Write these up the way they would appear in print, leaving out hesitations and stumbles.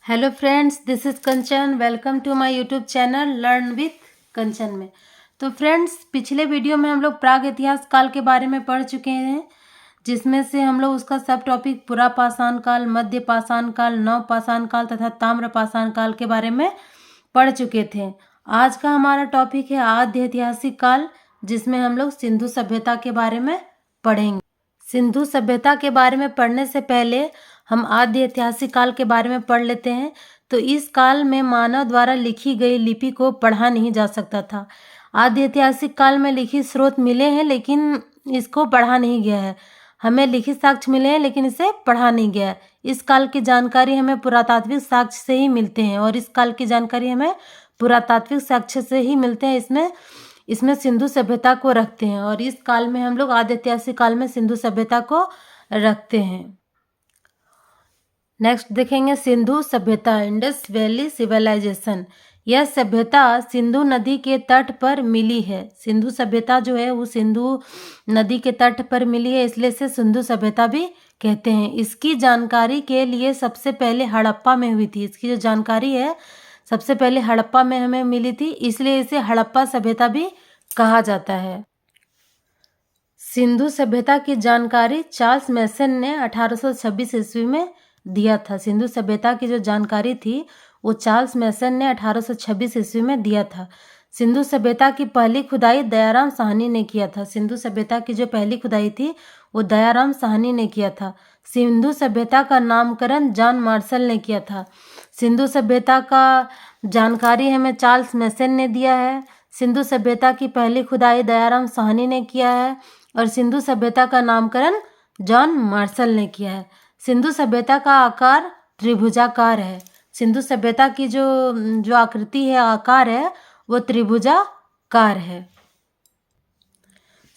Hello friends, this is Kanchan. Welcome to my YouTube channel learn with Kanchan में। तो friends, पिछले video में हम लोग प्राग इतिहास काल के बारे में पढ़ चुके हैं, जिसमें से हम लोग उसका सब टॉपिक पुरा पाषाण काल, मध्य पाषाण काल, नव पाषाण काल तथा ताम्र पाषाण काल के बारे में पढ़ चुके थे। आज का हमारा टॉपिक है आद्य ऐतिहासिक काल, जिसमें हम लोग सिंधु सभ्यता के बारे में पढ़ेंगे। सिंधु सभ्यता के बारे में पढ़ने से पहले हम आद्य ऐतिहासिक काल के बारे में पढ़ लेते हैं। तो इस काल में मानव द्वारा लिखी गई लिपि को पढ़ा नहीं जा सकता था। आद्य ऐतिहासिक काल में लिखित स्रोत मिले हैं, लेकिन इसको पढ़ा नहीं गया है। हमें लिखित साक्ष्य मिले हैं, लेकिन इसे पढ़ा नहीं गया है। इस काल की जानकारी हमें पुरातात्विक साक्ष्य से ही मिलते हैं, और इस काल की जानकारी हमें पुरातात्विक साक्ष्य से ही मिलते हैं। इसमें सिंधु सभ्यता को रखते हैं, और इस काल में हम लोग आद्य ऐतिहासिक काल में सिंधु सभ्यता को रखते हैं। नेक्स्ट देखेंगे सिंधु सभ्यता, इंडस वैली सिविलाइजेशन। यह सभ्यता सिंधु नदी के तट पर मिली है। सिंधु सभ्यता जो है वो सिंधु नदी के तट पर मिली है, इसलिए इसे सिंधु सभ्यता भी कहते हैं। इसकी जानकारी के लिए सबसे पहले हड़प्पा में हुई थी। इसकी जो जानकारी है सबसे पहले हड़प्पा में हमें मिली थी, इसलिए इसे हड़प्पा सभ्यता भी कहा जाता है। सिंधु सभ्यता की जानकारी चार्ल्स मैसन ने 1826 ईस्वी में दिया था। सिंधु सभ्यता की जो जानकारी थी वो चार्ल्स मैसन ने 1826 ईस्वी में दिया था। सिंधु सभ्यता की पहली खुदाई दयाराम साहनी ने किया था। सिंधु सभ्यता की जो पहली खुदाई थी वो दयाराम साहनी ने किया था। सिंधु सभ्यता का नामकरण जॉन मार्शल ने किया था। सिंधु सभ्यता का जानकारी हमें चार्ल्स मैसन ने दिया है। सिंधु सभ्यता की पहली खुदाई दयाराम साहनी ने किया है, और सिंधु सभ्यता का नामकरण जॉन मार्शल ने किया है। सिंधु सभ्यता का आकार त्रिभुजाकार है। सिंधु सभ्यता की जो आकृति है, आकार है, वो त्रिभुजाकार है।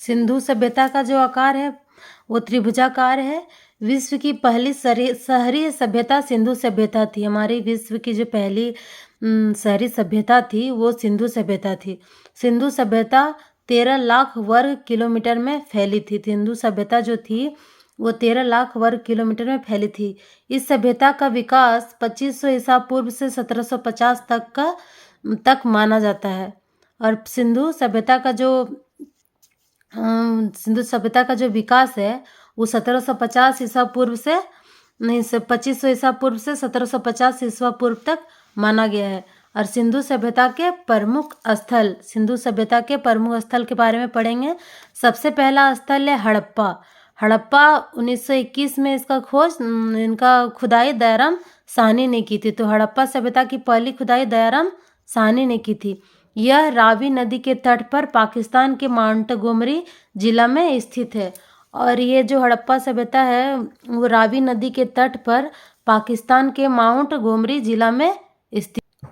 सिंधु सभ्यता का जो आकार है वो त्रिभुजाकार है। विश्व की पहली शहरी सभ्यता सिंधु सभ्यता थी। हमारी विश्व की जो पहली शहरी सभ्यता थी वो सिंधु सभ्यता थी। सिंधु सभ्यता 13 लाख वर्ग किलोमीटर में फैली थी। सिंधु सभ्यता जो थी वो 13 लाख वर्ग किलोमीटर में फैली थी। इस सभ्यता का विकास 2500 ईसा पूर्व से 1750 तक माना जाता है। और सिंधु सभ्यता का जो विकास है वो 1750 ईसा पूर्व से 2500 ईसा पूर्व से 1750 ईसा पूर्व तक माना गया है। और सिंधु सभ्यता के प्रमुख स्थल के बारे में पढ़ेंगे। सबसे पहला स्थल है हड़प्पा। हड़प्पा 1921 में इनका खुदाई दयाराम साहनी ने की थी। तो हड़प्पा सभ्यता की पहली खुदाई दयाराम साहनी ने की थी। यह रावी नदी के तट पर पाकिस्तान के माउंटगोमरी जिला में स्थित है। और ये जो हड़प्पा सभ्यता है वो रावी नदी के तट पर पाकिस्तान के माउंटगोमरी जिला में स्थित।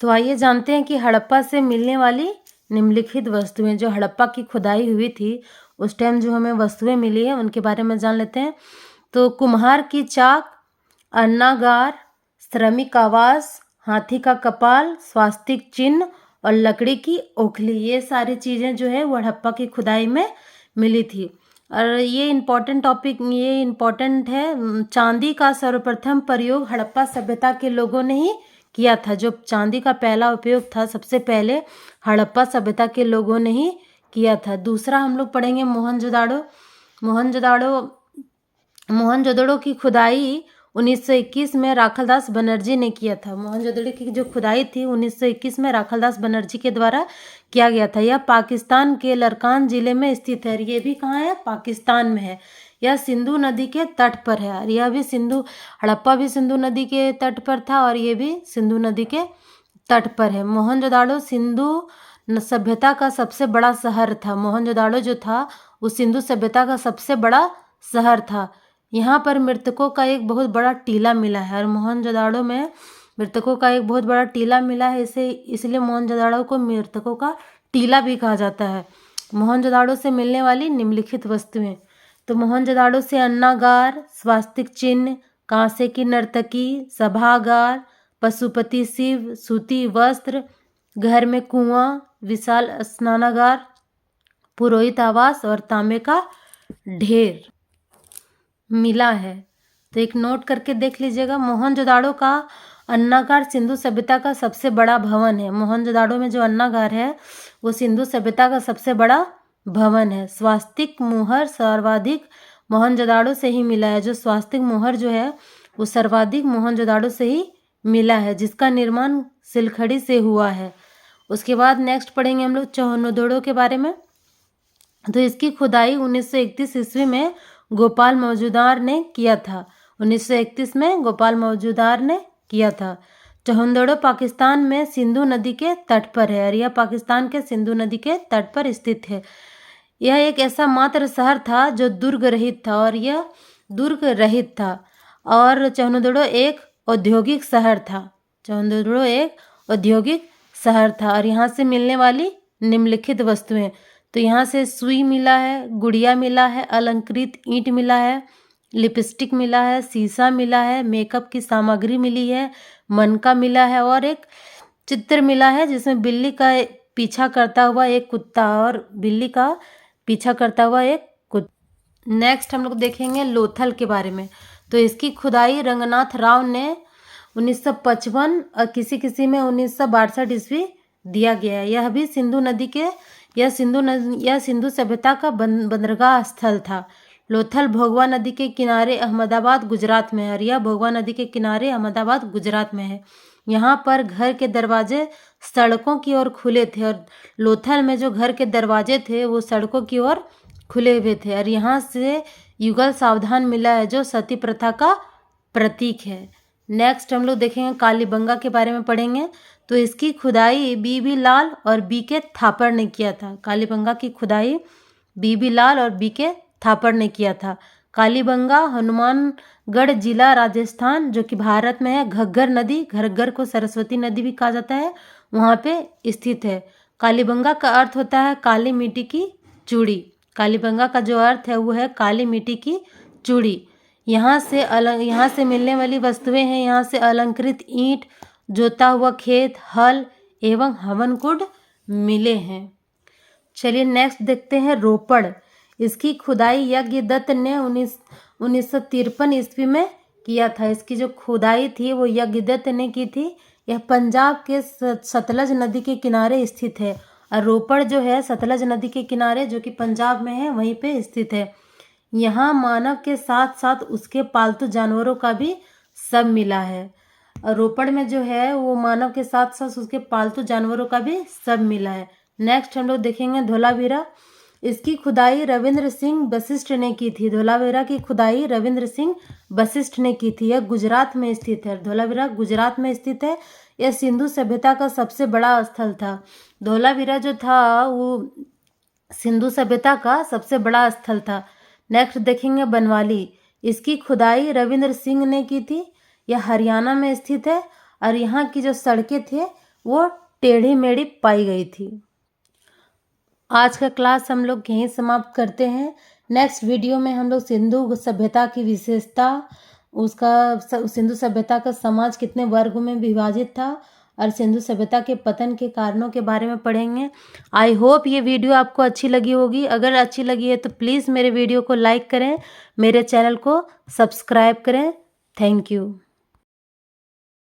तो आइए जानते हैं कि हड़प्पा से मिलने वाली निम्नलिखित वस्तुएं, जो हड़प्पा की खुदाई हुई थी उस टाइम जो हमें वस्तुएं मिली है उनके बारे में जान लेते हैं। तो कुम्हार की चाक, अन्नागार, श्रमिक आवास, हाथी का कपाल, स्वास्तिक चिन्ह और लकड़ी की ओखली, ये सारी चीज़ें जो है वो हड़प्पा की खुदाई में मिली थी। और ये इम्पोर्टेंट है। चांदी का सर्वप्रथम प्रयोग हड़प्पा सभ्यता के लोगों ने ही किया था। जो चांदी का पहला उपयोग था सबसे पहले हड़प्पा सभ्यता के लोगों ने ही किया था। दूसरा हम लोग पढ़ेंगे मोहनजोदड़ो की खुदाई 1921 में राखलदास बनर्जी ने किया था। मोहनजोदड़ो की जो खुदाई थी 1921 में राखलदास बनर्जी के द्वारा किया गया था। यह पाकिस्तान के लरकान जिले में स्थित है। ये भी कहाँ है? पाकिस्तान में है। यह सिंधु नदी के तट पर है। और यह भी हड़प्पा भी सिंधु नदी के तट पर था, और ये भी सिंधु नदी के तट पर है। मोहनजोदड़ो सिंधु सभ्यता का सबसे बड़ा शहर था। मोहनजोदड़ो जो था वो सिंधु सभ्यता का सबसे बड़ा शहर था। यहाँ पर मृतकों का एक बहुत बड़ा टीला मिला है। और मोहनजोदड़ो में मृतकों का एक बहुत बड़ा टीला मिला है, इसलिए मोहनजोदड़ो को मृतकों का टीला भी कहा जाता है। मोहनजोदड़ो से मिलने वाली निम्नलिखित वस्तुएं, तो मोहनजोदड़ो से अन्नागार, स्वास्तिक चिन्ह, कांसे की नर्तकी, सभागार, पशुपति शिव, सूती वस्त्र, घर में कुआं, विशाल स्नानागार, पुरोहित आवास और तांबे का ढेर मिला है। तो एक नोट करके देख लीजिएगा। मोहनजोदड़ो का अन्नागार सिंधु सभ्यता का सबसे बड़ा भवन है। मोहनजोदाड़ो में जो अन्नागार है वो सिंधु सभ्यता का सबसे बड़ा भवन है। स्वास्तिक मुहर सर्वाधिक मोहनजोदाड़ो से ही मिला है। जो स्वास्तिक मुहर जो है वो सर्वाधिक मोहनजोदाड़ो से ही मिला है, जिसका निर्माण सिलखड़ी से हुआ है। उसके बाद नेक्स्ट पढ़ेंगे हम लोग चौहनदोड़ो के बारे में। तो इसकी खुदाई 1931 ईस्वी में गोपाल मौजूदार ने किया था। 1931 में गोपाल मौजूदार ने किया था। चौहनदोड़ो पाकिस्तान में सिंधु नदी के तट पर है और यह पाकिस्तान के सिंधु नदी के तट पर स्थित है। यह एक ऐसा मात्र शहर था जो दुर्ग रहित था और यह दुर्ग रहित था और चौहनदोड़ो एक औद्योगिक शहर था। चौहनदोड़ो एक औद्योगिक शहर था और यहाँ से मिलने वाली निम्नलिखित वस्तुएं, तो यहाँ से सुई मिला है, गुड़िया मिला है, अलंकृत ईंट मिला है, लिपस्टिक मिला है, शीशा मिला है, मेकअप की सामग्री मिली है, मनका मिला है और एक चित्र मिला है जिसमें बिल्ली का पीछा करता हुआ एक कुत्ता और बिल्ली का पीछा करता हुआ एक कुत्ता। नेक्स्ट हम लोग देखेंगे लोथल के बारे में। तो इसकी खुदाई रंगनाथ राव ने 1955 और किसी किसी में 1962 ईस्वी दिया गया है। यह भी सिंधु नदी के यह सिंधु सभ्यता का बंदरगाह स्थल था। लोथल भोगवा नदी के किनारे अहमदाबाद गुजरात में है और यह भोगवा नदी के किनारे अहमदाबाद गुजरात में है। यहाँ पर घर के दरवाजे सड़कों की ओर खुले थे और लोथल में जो घर के दरवाजे थे वो सड़कों की ओर खुले हुए थे और यहाँ से युगल सावधान मिला है जो सती प्रथा का प्रतीक है। नेक्स्ट हम लोग देखेंगे कालीबंगा के बारे में पढ़ेंगे। तो इसकी खुदाई बीबी लाल और बी के थापर ने किया था। कालीबंगा की खुदाई बीबी लाल और बी के थापर ने किया था। कालीबंगा हनुमानगढ़ जिला राजस्थान जो कि भारत में है। घग्गर नदी, घग्गर को सरस्वती नदी भी कहा जाता है, वहाँ पे स्थित है। कालीबंगा का अर्थ होता है काली मिट्टी की चूड़ी। कालीबंगा का जो अर्थ है वो है काली मिट्टी की चूड़ी। यहाँ से मिलने वाली वस्तुएं हैं, यहाँ से अलंकृत ईंट, जोता हुआ खेत, हल एवं हवन कुंड मिले हैं। चलिए नेक्स्ट देखते हैं रोपड़। इसकी खुदाई यज्ञदत्त ने 1953 ईस्वी में किया था। इसकी जो खुदाई थी वो यज्ञदत्त ने की थी। यह पंजाब के सतलज नदी के किनारे स्थित है और रोपड़ जो है सतलज नदी के किनारे जो कि पंजाब में है वहीं पे स्थित है। यहाँ मानव के साथ साथ उसके पालतू जानवरों का भी सब मिला है और रोपड़ में जो है वो मानव के साथ साथ उसके पालतू जानवरों का भी सब मिला है। नेक्स्ट हम लोग देखेंगे धोलावीरा। इसकी खुदाई रविंद्र सिंह वशिष्ठ ने की थी। धोलावीरा की खुदाई रविंद्र सिंह वशिष्ठ ने की थी। यह गुजरात में स्थित है। धोलावीरा गुजरात में स्थित है। यह सिंधु सभ्यता का सबसे बड़ा स्थल था। धोलावीरा जो था वो सिंधु सभ्यता का सबसे बड़ा स्थल था। नेक्स्ट देखेंगे बनवाली। इसकी खुदाई रविंद्र सिंह ने की थी। यह हरियाणा में स्थित है और यहाँ की जो सड़कें थे वो टेढ़ी मेढ़ी पाई गई थी। आज का क्लास हम लोग यहीं समाप्त करते हैं। नेक्स्ट वीडियो में हम लोग सिंधु सभ्यता की विशेषता, उसका सिंधु सभ्यता का समाज कितने वर्गों में विभाजित था और सिंधु सभ्यता के पतन के कारणों के बारे में पढ़ेंगे। आई होप ये वीडियो आपको अच्छी लगी होगी। अगर अच्छी लगी है तो प्लीज़ मेरे वीडियो को लाइक करें, मेरे चैनल को सब्सक्राइब करें। Thank you.